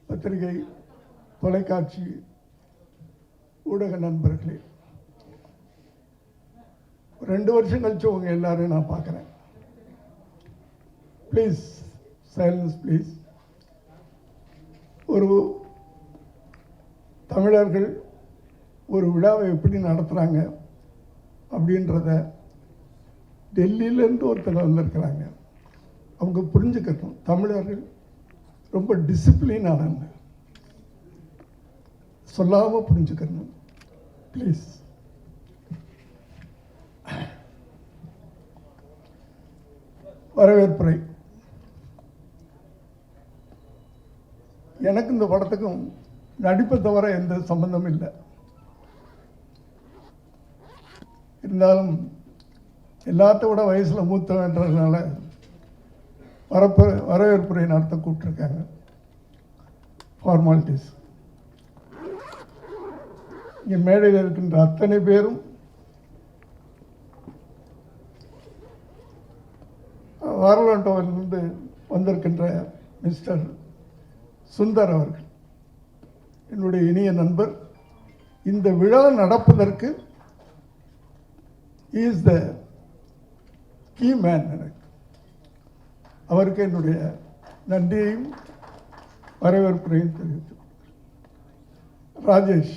பத்திரிகை, தொலைக்காட்சி, ஊடக நண்பர்களே, 2 வருஷம் கழிச்சு உங்கள் எல்லாரையும் நான் பார்க்குறேன். Please silence please. ஒரு தமிழர்கள் ஒரு விழாவை எப்படி நடத்துகிறாங்க அப்படின்றத டெல்லியிலேருந்து ஒருத்தர் வந்திருக்கிறாங்க. அவங்க புரிஞ்சுக்கணும், தமிழர்கள் ரொம்ப டிசிப்ளினானவங்க, சொல்லாமல் புரிஞ்சுக்கணும் ப்ளீஸ். வரவேற்புரை. எனக்கு இந்த படத்துக்கும் நடிப்பை தவிர எந்த சம்பந்தமும் இல்லை. இருந்தாலும் எல்லாத்த விட வயசில் மூத்தவன்றதுனால வரவேற்புரை நடத்த கூப்பிட்டுருக்காங்க. ஃபார்மாலிட்டிஸ். இங்கே மேடையில் இருக்கின்ற அத்தனை பேரும் வாரலாண்டோவிலிருந்து வந்திருக்கின்ற மிஸ்டர் சுந்தர் அவர்கள் என்னுடைய இனிய நண்பர். இந்த விழா நடப்பதற்கு இஸ் த கீ மேன். எனக்கு அவருக்கு என்னுடைய நன்றியையும் வரவேற்புரையும் தெரிவித்து. ராஜேஷ்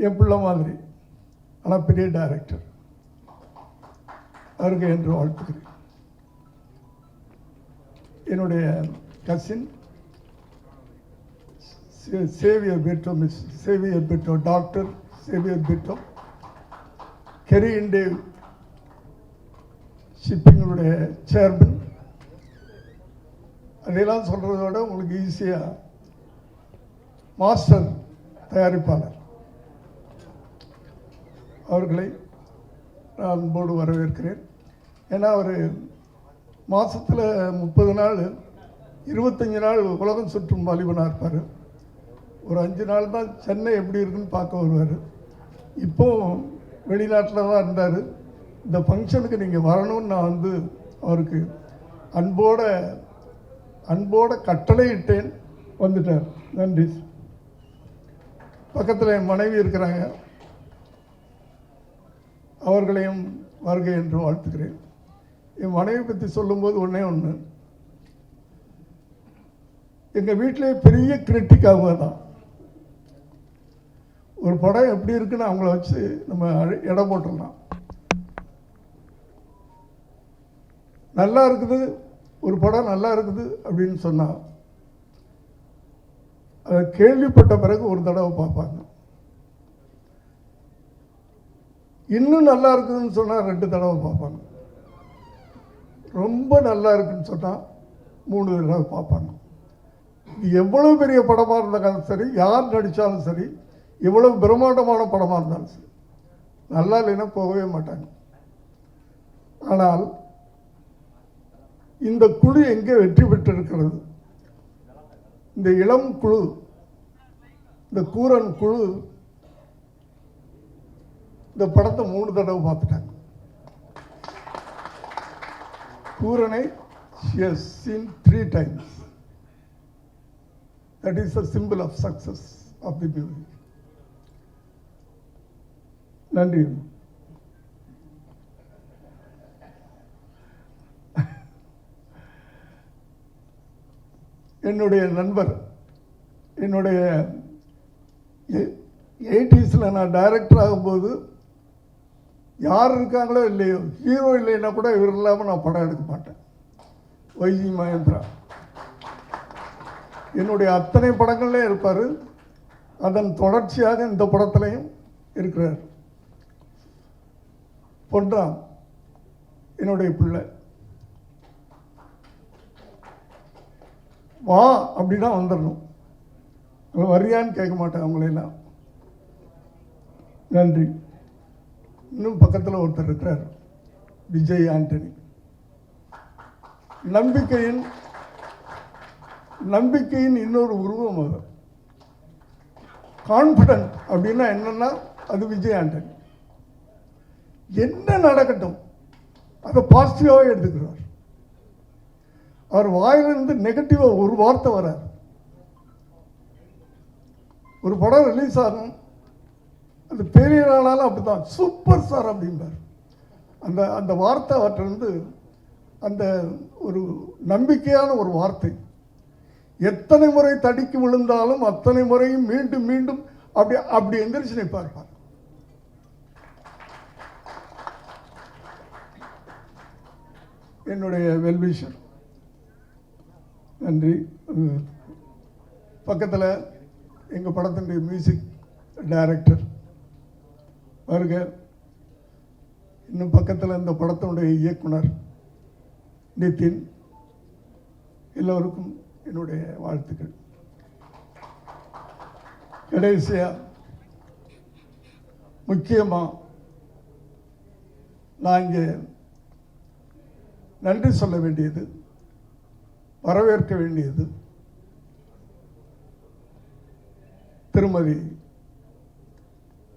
என் பிள்ளை மாதிரி, ஆனால் பெரிய டைரக்டர், அவருக்கு என்று வாழ்த்துக்கிறேன். என்னுடைய cousin Xavier Britto, miss Xavier Britto, doctor Xavier Britto, Kerry Indev ஷிப்பிங்களுடைய சேர்மன். அதையெல்லாம் சொல்கிறதோட உங்களுக்கு ஈஸியாக மாஸ்டர் தயாரிப்பாளர் அவர்களை நான் அன்போடு வரவேற்கிறேன். ஏன்னா அவர் மாதத்தில் 30 நாள் 25 நாள் உலகம் சுற்றும் வாலிபனாக இருப்பார். ஒரு 5 நாள் தான் சென்னை எப்படி இருக்குன்னு பார்க்க வருவார். இப்போது வெளிநாட்டில் தான் இருந்தார். இந்த ஃபங்க்ஷனுக்கு நீங்கள் வரணும்னு நான் வந்து அவருக்கு அன்போட கட்டளை இட்டேன். வந்துட்டார். நன்றி. பக்கத்தில் என் மனைவி இருக்கிறாங்க, அவர்களையும் வருகை என்று வாழ்த்துக்கிறேன். என் மனைவி பற்றி சொல்லும்போது ஒன்று, எங்கள் வீட்டிலே பெரிய கிரிட்டிக் அவங்க தான். ஒரு படம் எப்படி இருக்குன்னு அவங்கள வச்சு நம்ம எடை போட்டுடலாம். நல்லா இருக்குது, ஒரு படம் நல்லா இருக்குது அப்படின்னு சொன்னால் அதை கேள்விப்பட்ட பிறகு ஒரு தடவை பார்ப்பாங்க. இன்னும் நல்லா இருக்குதுன்னு சொன்னால் 2 தடவை பார்ப்பாங்க. ரொம்ப நல்லா இருக்குன்னு சொன்னால் 3 தடவை பார்ப்பாங்க. எவ்வளோ பெரிய படமாக இருந்தாலும் சரி, யார் நடித்தாலும் சரி, எவ்வளோ பிரம்மாண்டமான படமாக இருந்தாலும் சரி, நல்லா இல்லைன்னா போகவே மாட்டாங்க. ஆனால் இந்த குழு எங்கே வெற்றி பெற்றிருக்கிறது? இந்த இளம் குழு, இந்த கூரன் குழு இந்த படத்தை 3 தடவை பார்த்துட்டாங்க. கூரனை she has seen 3 times. That is the symbol of success of the movie. நன்றி. என்னுடைய நண்பர், என்னுடைய 80s நான் டைரக்டர் ஆகும்போது யார் இருக்காங்களோ இல்லையோ, ஹீரோ இல்லைன்னா கூட இவர் இல்லாமல் நான் படம் எடுக்க மாட்டேன். வைஜி மகேந்திரா என்னுடைய அத்தனை படங்கள்லேயும் இருப்பார். அதன் தொடர்ச்சியாக இந்த படத்துலையும் இருக்கிறார். பொன்ராம் என்னுடைய பிள்ளை, வா அப்படின்னா வந்துடணும், வரியான்னு கேட்க மாட்டேன் அவங்களெல்லாம். நன்றி. இன்னும் பக்கத்தில் ஒருத்தர் இருக்கிறார், விஜய் ஆண்டனி. நம்பிக்கையின் இன்னொரு உருவம் அது. கான்ஃபிடன்ட் அப்படின்னா என்னன்னா அது விஜய் ஆண்டனி. என்ன நடக்கட்டும் அதை பாசிட்டிவாகவே எடுத்துக்கிறார். அவர் வாயிலிருந்து நெகட்டிவாக ஒரு வார்த்தை வராது. ஒரு படம் ரிலீஸ் ஆகும், அது பெரிய ஆனாலும் அப்படிதான், சூப்பர் சார் அப்படின்பார். அந்த அந்த வார்த்தை அவற்றிலிருந்து அந்த ஒரு நம்பிக்கையான ஒரு வார்த்தை. எத்தனை முறை தடிக்கு விழுந்தாலும் அத்தனை முறையும் மீண்டும் மீண்டும் அப்படி அப்படி எந்திரிச்சு நிற்பார். என்னுடைய வெல்விஷர், நன்றி. பக்கத்தில் எங்கள் படத்தினுடைய மியூசிக் டைரக்டர் வருக. இன்னும் பக்கத்தில் இந்த படத்தினுடைய இயக்குனர் நிதின், எல்லோருக்கும் என்னுடைய வாழ்த்துக்கள். கடைசியாக முக்கியமாக நான் இங்கே நன்றி சொல்ல வேண்டியது, வரவேற்க வேண்டியது திருமதி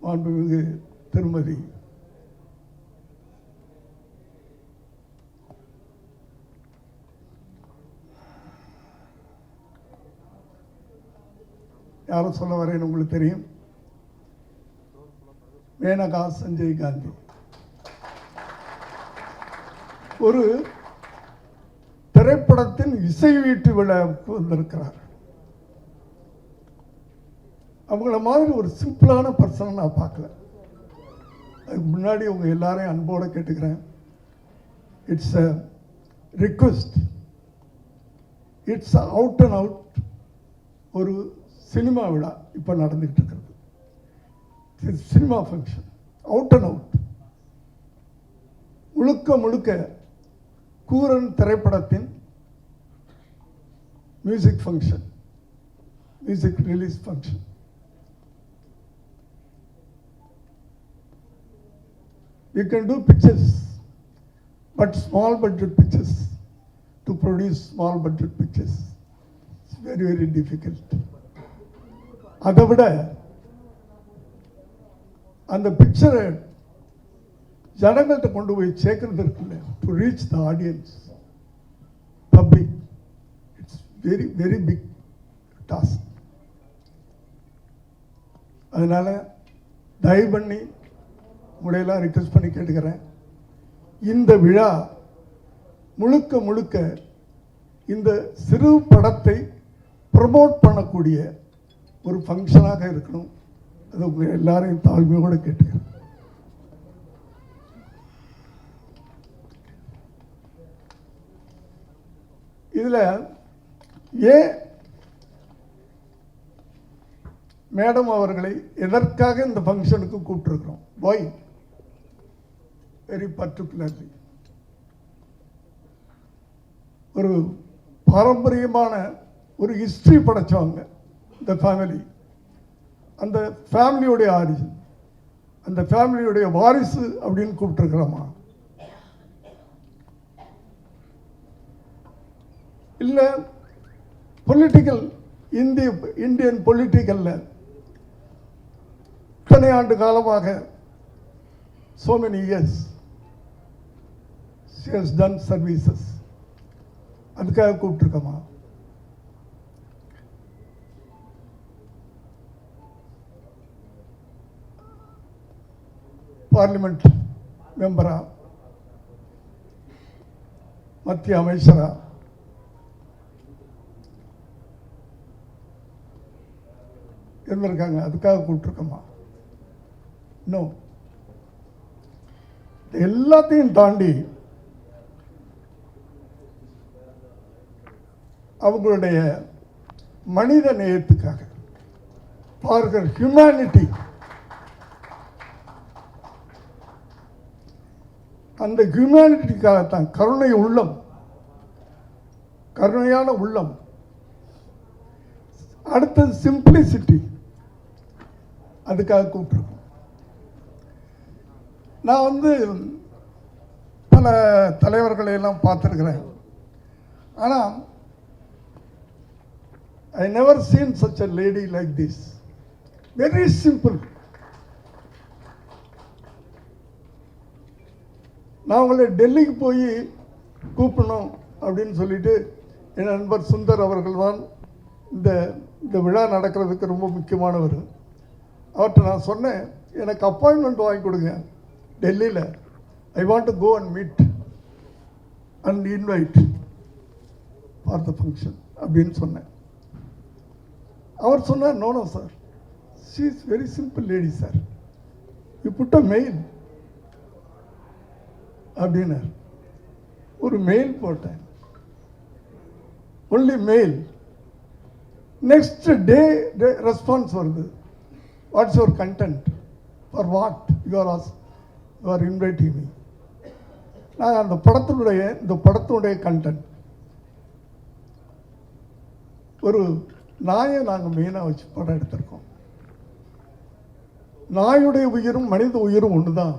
மாண்புமிகு திருமதி யாரும் சொல்ல வரேன்னு உங்களுக்கு தெரியும், மேனகா சஞ்சய் காந்தி. ஒரு திரைப்படத்தின் இசை வீட்டு விழாவுக்கு வந்திருக்கிறார். அவங்கள மாதிரி ஒரு சிம்பிளான பர்சனை நான் பார்க்கல. அதுக்கு முன்னாடி உங்க எல்லாரையும் அன்போடு கேட்டுக்கிறேன், it's a request, it's out and out ஒரு சினிமா விழா இப்போ நடந்துகிட்டு இருக்கிறது. Cinema function, out and out, முழுக்க முழுக்க கூரன் திரைப்படத்தின் music function, music release function. You can do pictures, but small budget pictures, to produce small budget pictures, it's very, very difficult. அதை விட அந்த பிக்சரை ஜனங்கள்கிட்ட கொண்டு போய் சேர்க்கறது இருக்குல்ல, to reach the audience, public, it's very very big task. அதனால தயவு பண்ணி உங்களையெல்லாம் ரிக்வெஸ்ட் பண்ணி கேட்டுக்கிறேன், இந்த விழா முழுக்க முழுக்க இந்த சிறு படத்தை ப்ரமோட் பண்ணக்கூடிய ஒரு ஃபங்க்ஷனாக இருக்கணும். அது உங்கள் எல்லாரையும் தாழ்மையோடு கேட்டுக்கிறேன். இதில் ஏன் மேடம் அவர்களை எதற்காக இந்த ஃபங்க்ஷனுக்கு கூப்பிட்டுருக்கிறோம், வை வெரி பர்டிகுலர்லி, ஒரு பாரம்பரியமான ஒரு ஹிஸ்டரி படைச்சவங்க இந்த ஃபேமிலி, அந்த ஃபேமிலியோடைய ஆரிஜின், அந்த ஃபேமிலியோடைய வாரிசு அப்படின்னு கூப்பிட்டுருக்கிறோமா, இல்லை பொலிட்டிக்கல் இந்தியன் பொலிட்டிக்கல்ல இத்தனை ஆண்டு காலமாக so many years she has done services, அதுக்காக கூப்பிட்டுருக்கோமா? பார்லிமெண்ட் மெம்பரா, மத்திய அமைச்சரா, இருந்திருக்காங்க, அதுக்காக கூப்பிட்டுருக்கோமா? நோ. எல்லாத்தையும் தாண்டி அவங்களுடைய மனித நேயத்துக்காக, பார்க்கிற ஹியூமனிட்டி, அந்த ஹியூமனிட்டிக்காகத்தான், கருணை உள்ளம், கருணையான உள்ளம். அடுத்தது சிம்பிளிசிட்டி, அதுக்காக கூப்பிட்டுருக்கோம். நான் பல தலைவர்களை எல்லாம் பார்த்துருக்கிறேன், ஆனால் I never seen such a lady like this. Very simple. நான் உங்களை டெல்லிக்கு போய் கூப்பிடணும் அப்படின்னு சொல்லிட்டு என் நண்பர் சுந்தர் அவர்கள் தான் இந்த இந்த விழா நடக்கிறதுக்கு ரொம்ப முக்கியமானவர். அவர்கிட்ட நான் சொன்னேன், எனக்கு அப்பாயின்மெண்ட் வாங்கி கொடுங்க டெல்லியில், I want to go and meet and invite for the function அப்படின்னு சொன்னேன். அவர் சொன்னார், no sir, she is very simple lady sir, you put a mail அப்படின்னார். ஒரு மெயில் போட்டேன், only mail. Next day response வருது, what's your content, for what you are inviting me. நாங்கள் அந்த படத்தினுடைய கண்டென்ட் ஒரு நாயை நாங்கள் மெயினாக வச்சு படம் எடுத்திருக்கோம். நாயுடைய உயிரும் மனித உயிரும் ஒன்று தான்,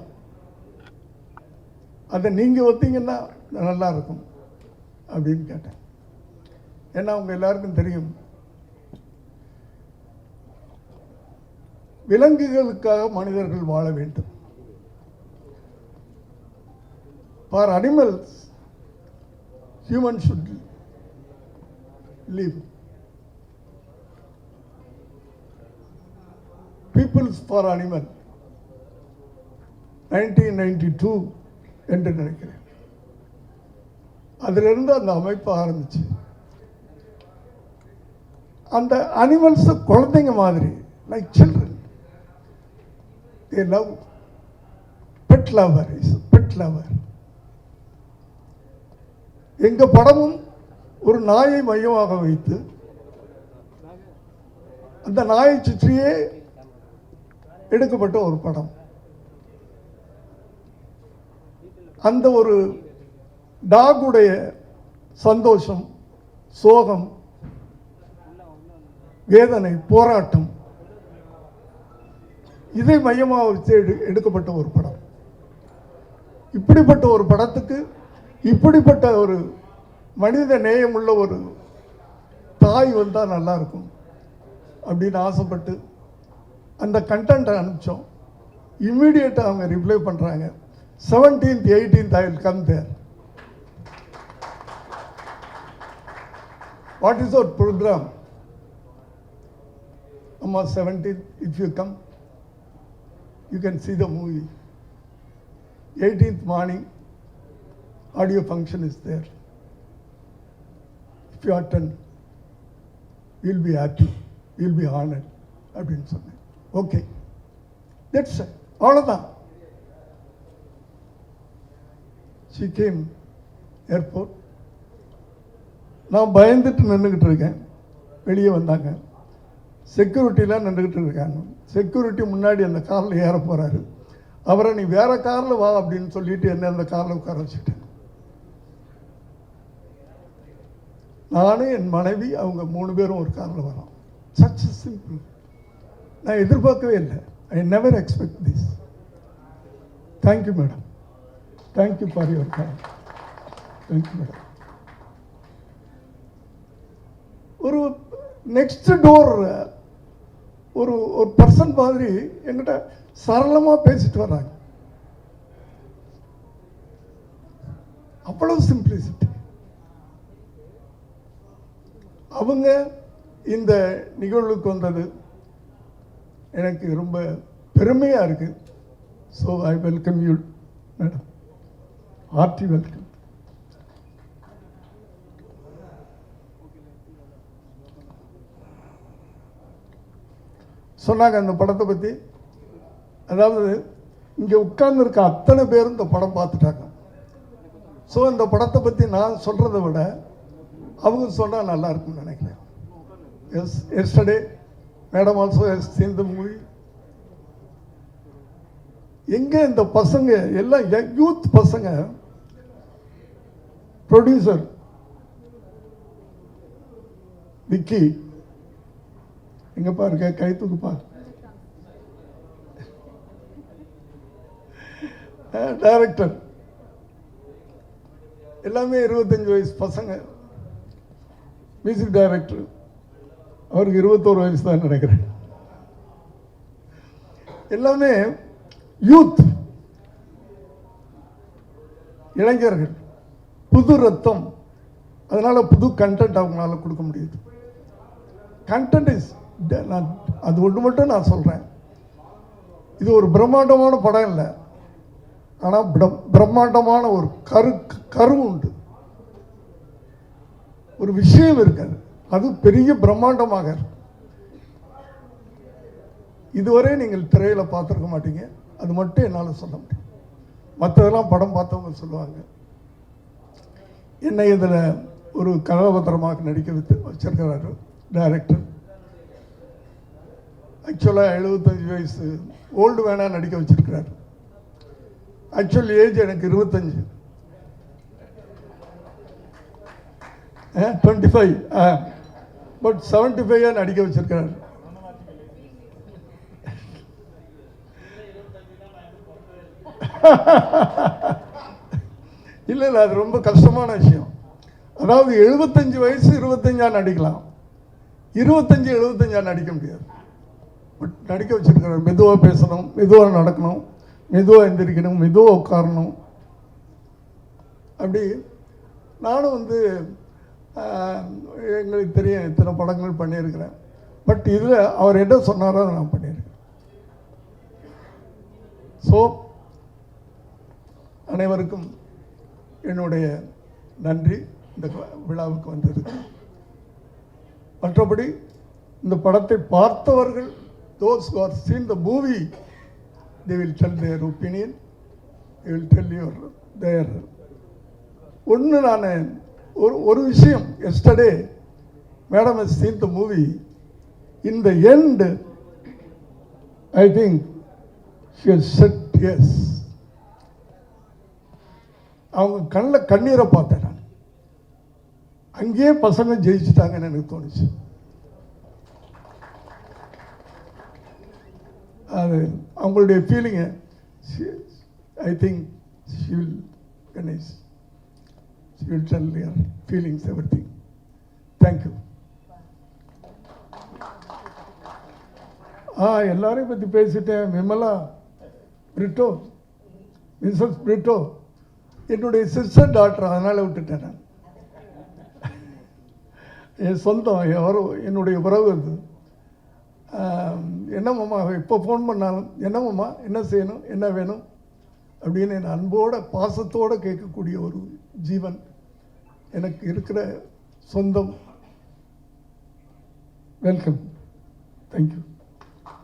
அதை நீங்கள் வந்தீங்கன்னா நல்லா இருக்கும் அப்படின்னு கேட்டேன். ஏன்னா அவங்க எல்லாருக்கும் தெரியும், விலங்குகளுக்காக மனிதர்கள் வாழ வேண்டும். For animals human should live. Peoples for animal 1992 என்று நினைக்கிறேன். அதிலிருந்து அந்த அமைப்பு ஆரம்பிச்சு, அந்த அனிமல்ஸ் குழந்தைங்க மாதிரி, like children, they love, pet lover is pet lover. எங்க படமும் ஒரு நாயை மையமாக வைத்து அந்த நாயை சுற்றியே எடுக்கப்பட்ட ஒரு படம். அந்த ஒரு டாகுடைய சந்தோஷம், சோகம், வேதனை, போராட்டம், இதை மையமாக வச்சு எடுக்கப்பட்ட ஒரு படம். இப்படிப்பட்ட ஒரு படத்துக்கு இப்படிப்பட்ட ஒரு மனித நேயம் உள்ள ஒரு தாய் வந்தால் நல்லா இருக்கும் அப்படின்னு ஆசைப்பட்டு அந்த கண்டென்ட்டை அனுப்பிச்சோம். இம்மிடியேட்டாக அவங்க ரிப்ளை பண்ணுறாங்க, 17th 18th I will come there. What is our program? Amma 17th, if you come, you can see the movie. 18th morning, audio function is there. If you attend, you will be happy, you will be honored. அப்படின்னு சொன்னேன். Okay, that's it, அவ்வளோதான். she came airport. நான் பயந்துட்டு நின்றுக்கிட்டு இருக்கேன். வெளியே வந்தாங்க, செக்யூரிட்டிலாம் நின்றுக்கிட்டு இருக்காங்க. செக்யூரிட்டி முன்னாடி அந்த காரில் ஏற போகிறாரு. அவரை நீ வேற காரில் வா அப்படின்னு சொல்லிட்டு என்ன அந்த காரில் உட்கார வச்சுட்டேன். நானும் என் மனைவி அவங்க 3 பேரும் ஒரு காரில் வரோம். Such simple. நான் எதிர்பார்க்கவே இல்லை. I never expect this. Thank you madam, thank you for your time. Thank you madam. ஒரு நெக்ஸ்ட் டோர் ஒரு ஒரு பர்சன் மாதிரி என்கிட்ட சரளமாக பேசிட்டு வர்றாங்க. அவ்வளவு சிம்பிளிசிட்டி. அவங்க இந்த நிகழ்வுக்கு வந்தது எனக்கு ரொம்ப பெருமையாக இருக்குது. So I welcome you madam, hearty welcome. சொன்னாங்க அந்த படத்தை பற்றி. அதாவது இங்கே உட்கார்ந்துருக்க அத்தனை பேரும் இந்த படம் பார்த்துட்டாங்க. ஸோ இந்த படத்தை பற்றி நான் சொல்கிறத விட அவங்க சொன்னால் நல்லா இருக்கும்னு நினைக்கிறேன். Yes, yesterday madam also has seen the movie. எங்கே இந்த பசங்க எல்லாம் யூத் பசங்க, ப்ரொடியூசர் விக்கி எங்கப்பா இருக்க, கை தூக்குப்பா. டைரக்டர் எல்லாமே 25 வயசு பசங்க. மியூசிக் டைரக்டர் அவருக்கு 21 வயசு தான் நினைக்கிறேன். எல்லாமே யூத், இளைஞர்கள், புது ரத்தம். அதனால் புது கண்டென்ட் அவங்களால கொடுக்க முடியுது. கண்டென்ட் இஸ் நான் அது ஒன்று மட்டும் நான் சொல்கிறேன், இது ஒரு பிரம்மாண்டமான படம் இல்லை, ஆனால் பிரம்மாண்டமான ஒரு கரு உண்டு, ஒரு விஷயம் இருக்காது, அது பெரிய பிரம்மாண்டமாக இருக்கும். இதுவரை நீங்கள் திரையில் பார்த்துருக்க மாட்டீங்க, அது மட்டும் என்னால் சொல்ல முடியும். மற்றதெல்லாம் படம் பார்த்தவங்க சொல்லுவாங்க. என்னை இதில் ஒரு கதாபாத்திரமாக நடிக்க வச்சிருக்கிறாரு டைரக்டர். ஆக்சுவலாக 75 வயசு ஓல்டு வேணா நடிக்க வச்சிருக்கிறாரு. ஆக்சுவல் ஏஜ் எனக்கு 25, 25, பட் 75 நடிக்க வச்சிருக்கிறாரு. இல்லை இல்லை, அது ரொம்ப கஷ்டமான விஷயம். அதாவது 75 வயசு 25 நடிக்கலாம், 25 75 நடிக்க முடியாது. பட் நடிக்க வச்சிருக்கிறார். மெதுவாக பேசணும், மெதுவாக நடக்கணும், மெதுவாக எந்திரிக்கணும், மெதுவாக உட்காரணும். அப்படி நானும் எங்களுக்கு தெரியும் இத்தனை படங்கள் பண்ணியிருக்கிறேன். பட் இதில் அவர் என்ன சொன்னாரோ அதை நான் பண்ணியிருக்கேன். ஸோ அனைவருக்கும் என்னுடைய நன்றி இந்த விழாவுக்கு வந்ததுக்கு. மற்றபடி இந்த படத்தை பார்த்தவர்கள், those who have seen the movie, they will tell their opinion, they will tell their ஒன்று. நான் ஒரு விஷயம், yesterday madam has seen the movie, in the end I think she has said yes. அவங்க கண்ணில் கண்ணீரை பார்த்தேன் நான். அங்கேயே பசங்க ஜெயிச்சுட்டாங்கன்னு எனக்கு தோணுச்சு. அது அவங்களுடைய ஃபீலிங்கை I think she will Ganesh, she will tell their feelings, everything. Thank you. எல்லாரையும் பற்றி பேசிட்டேன். விமலா பிரிட்டோ, மிஸ்ஸஸ் பிரிட்டோ என்னுடைய சிஸ்டர் டாக்டர், அதனால் விட்டுட்டேன் நான். என் சொந்தம், யாரோ என்னுடைய உறவு. அது என்னம்மா எப்போ ஃபோன் பண்ணாலும் என்னம்மா என்ன செய்யணும், என்ன வேணும் அப்படின்னு என் அன்போட பாசத்தோடு கேட்கக்கூடிய ஒரு ஜீவன் எனக்கு இருக்கிற சொந்தம். வெல்கம். தேங்க்யூ.